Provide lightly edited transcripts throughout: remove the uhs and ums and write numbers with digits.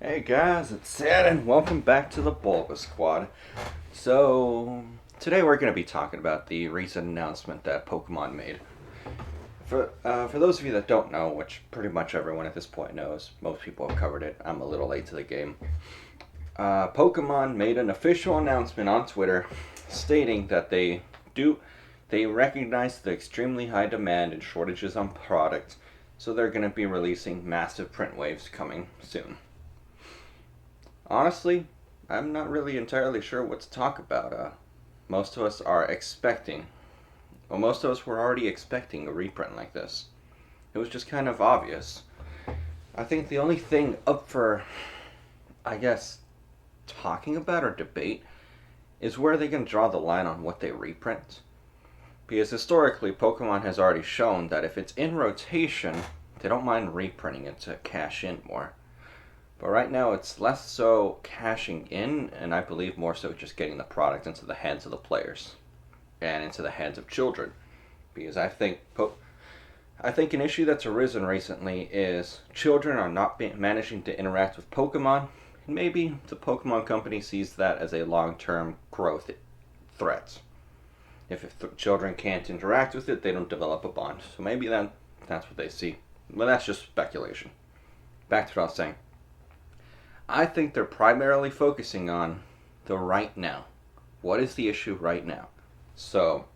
Hey guys, it's Sad and welcome back to the BulbaSquad. So, today we're going to be talking about the recent announcement that Pokemon made. For those of you that don't know, which pretty much everyone at this point knows, most people have covered it, I'm a little late to the game. Pokemon made an official announcement on Twitter stating that they recognize the extremely high demand and shortages on products, so they're going to be releasing massive print waves coming soon. Honestly, I'm not really entirely sure what to talk about. Most of us are expecting, well, most of us were already expecting a reprint like this. It was just kind of obvious. I think the only thing up for, I guess, talking about or debate is where they can draw the line on what they reprint. Because historically, Pokemon has already shown that if it's in rotation, they don't mind reprinting it to cash in more. But right now, it's less so cashing in, and I believe more so just getting the product into the hands of the players and into the hands of children. Because I think an issue that's arisen recently is children are not managing to interact with Pokemon, and maybe the Pokemon company sees that as a long-term growth threat. If the children can't interact with it, they don't develop a bond. So maybe that's what they see. But that's just speculation. Back to what I was saying. I think they're primarily focusing on the right now. What is the issue right now? So,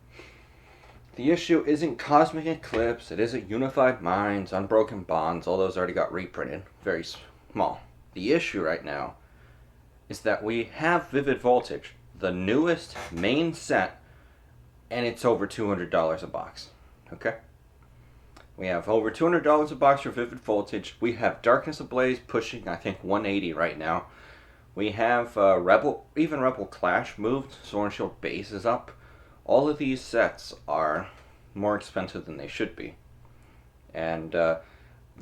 the issue isn't Cosmic Eclipse, it isn't Unified Minds, Unbroken Bonds, all those already got reprinted. Very small. The issue right now is that we have Vivid Voltage, the newest main set, and it's over $200 a box. Okay? We have over $200 a box for Vivid Voltage. We have Darkness Ablaze pushing, I think, 180 right now. We have Rebel Clash moved. Sword and Shield base is up. All of these sets are more expensive than they should be. And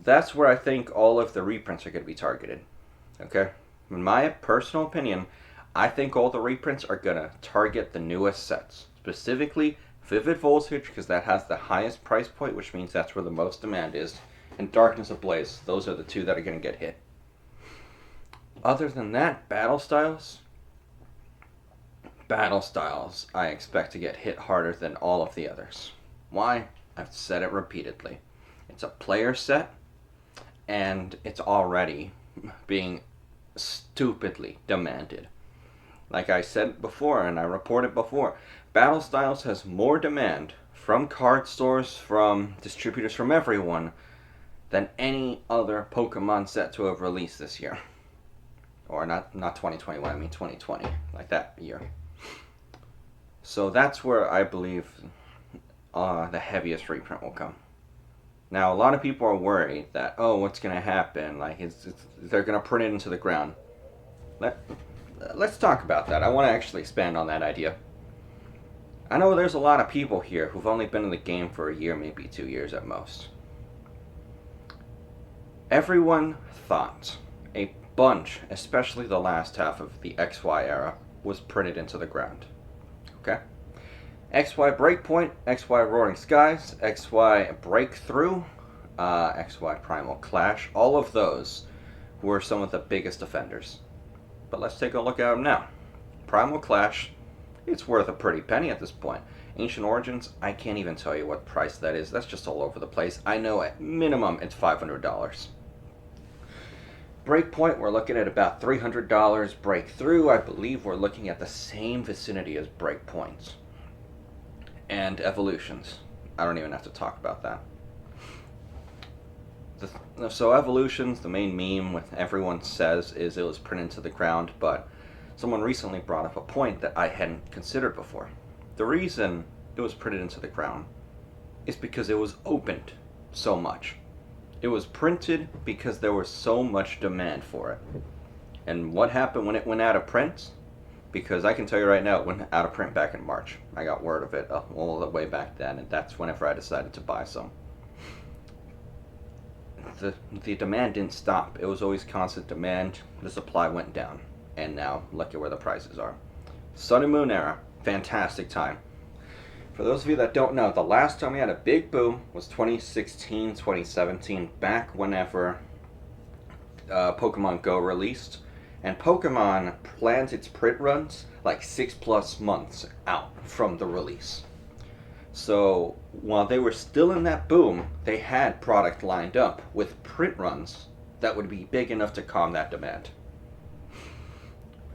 that's where I think all of the reprints are going to be targeted. Okay? In my personal opinion, I think all the reprints are going to target the newest sets. Specifically, Vivid Voltage, because that has the highest price point, which means that's where the most demand is, and Darkness Ablaze. Those are the two that are going to get hit. Other than that, Battle Styles, I expect to get hit harder than all of the others. Why? I've said it repeatedly. It's a player set, and it's already being stupidly demanded. Like I said before, and I reported before, Battle Styles has more demand from card stores, from distributors, from everyone, than any other Pokemon set to have released this year. Or not 2021, I mean 2020, like that year. So that's where I believe the heaviest reprint will come. Now, a lot of people are worried that, what's going to happen? Like, they're going to print it into the ground. Let's talk about that. I want to actually expand on that idea. I know there's a lot of people here who've only been in the game for a year, maybe 2 years at most. Everyone thought a bunch, especially the last half of the XY era, was printed into the ground. Okay? XY Breakpoint, XY Roaring Skies, XY Breakthrough, XY Primal Clash, all of those were some of the biggest offenders. But let's take a look at them now. Primal Clash, it's worth a pretty penny at this point. Ancient Origins, I can't even tell you what price that is. That's just all over the place. I know at minimum it's $500. Breakpoint, we're looking at about $300. Breakthrough, I believe we're looking at the same vicinity as Breakpoints. And Evolutions. I don't even have to talk about that. So Evolutions, the main meme with everyone says is it was printed to the ground, but someone recently brought up a point that I hadn't considered before. The reason it was printed into the ground is because it was opened so much. It was printed because there was so much demand for it. And what happened when it went out of print? Because I can tell you right now, it went out of print back in March. I got word of it all the way back then, and that's whenever I decided to buy some. The demand didn't stop. It was always constant demand. The supply went down. And now, look at where the prices are. Sun and Moon era, fantastic time. For those of you that don't know, the last time we had a big boom was 2016, 2017, back whenever Pokemon Go released, and Pokemon plans its print runs like 6+ months out from the release. So while they were still in that boom, they had product lined up with print runs that would be big enough to calm that demand.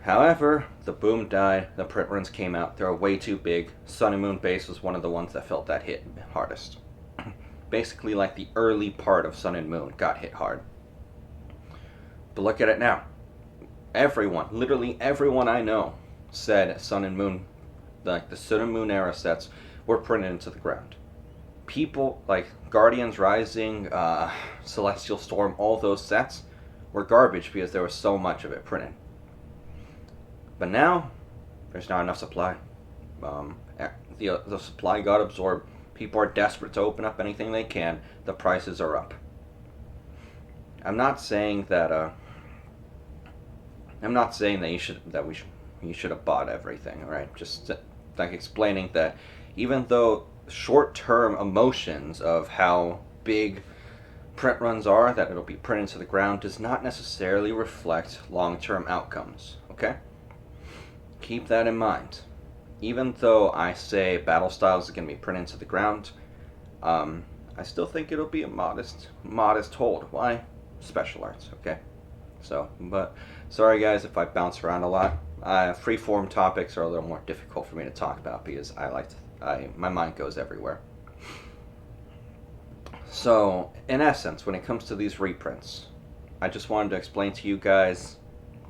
However, the boom died, the print runs came out, they were way too big. Sun and Moon Base was one of the ones that felt that hit hardest. Basically, like the early part of Sun and Moon got hit hard. But look at it now. Everyone, literally everyone I know, said Sun and Moon, like the Sun and Moon era sets, were printed into the ground. People like Guardians Rising, Celestial Storm, all those sets were garbage because there was so much of it printed. But now, there's not enough supply. The supply got absorbed. People are desperate to open up anything they can. The prices are up. I'm not saying that you should have bought everything. All right, just like explaining that even though short-term emotions of how big print runs are, that it'll be printed to the ground, does not necessarily reflect long-term outcomes. Okay. Keep that in mind. Even though I say Battle Styles is going to be printed to the ground, I still think it'll be a modest hold. Why? Special arts, okay? So, but sorry guys if I bounce around a lot. Freeform topics are a little more difficult for me to talk about because my mind goes everywhere. So, in essence, when it comes to these reprints, I just wanted to explain to you guys,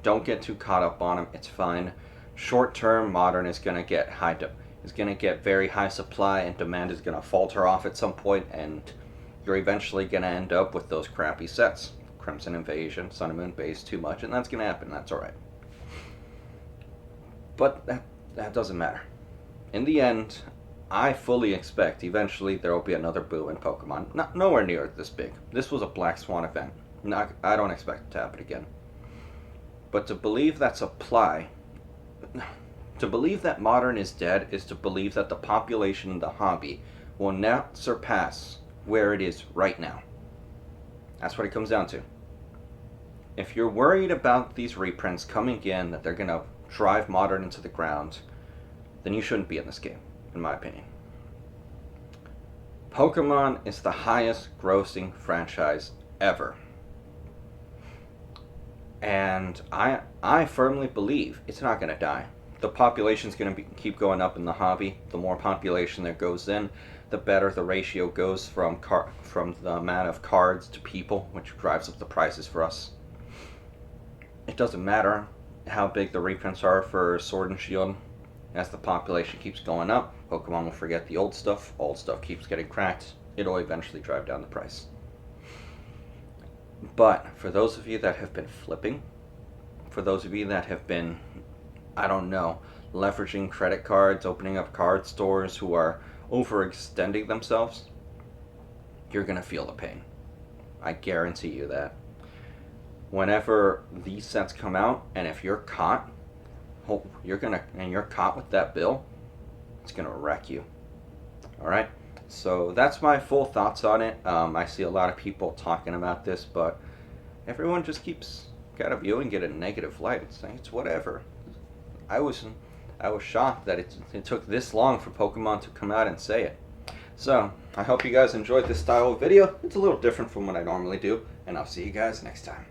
don't get too caught up on them. It's fine. Short-term, Modern is going to get very high supply, and demand is going to falter off at some point, and you're eventually going to end up with those crappy sets. Crimson Invasion, Sun and Moon Base, too much, and that's going to happen. That's alright. But that doesn't matter. In the end, I fully expect eventually there will be another boom in Pokemon. Nowhere near this big. This was a Black Swan event. I don't expect it to happen again. But to believe that Modern is dead is to believe that the population in the hobby will not surpass where it is right now. That's what it comes down to. If you're worried about these reprints coming in, that they're going to drive Modern into the ground, then you shouldn't be in this game, in my opinion. Pokemon is the highest grossing franchise ever. And I firmly believe it's not going to die. The population's going to keep going up in the hobby. The more population that goes in, the better the ratio goes from the amount of cards to people, which drives up the prices for us. It doesn't matter how big the reprints are for Sword and Shield. As the population keeps going up, Pokemon will forget the old stuff. Old stuff keeps getting cracked. It'll eventually drive down the price. But for those of you that have been flipping, for those of you that have been, I don't know, leveraging credit cards, opening up card stores, who are overextending themselves, you're going to feel the pain. I guarantee you that. Whenever these sets come out, and if you're caught, you're caught with that bill, it's going to wreck you. Alright? So that's my full thoughts on it. I see a lot of people talking about this, but everyone just keeps kind of viewing it in a negative light. It's whatever. I was shocked that it took this long for Pokemon to come out and say it. So, I hope you guys enjoyed this style of video. It's a little different from what I normally do, and I'll see you guys next time.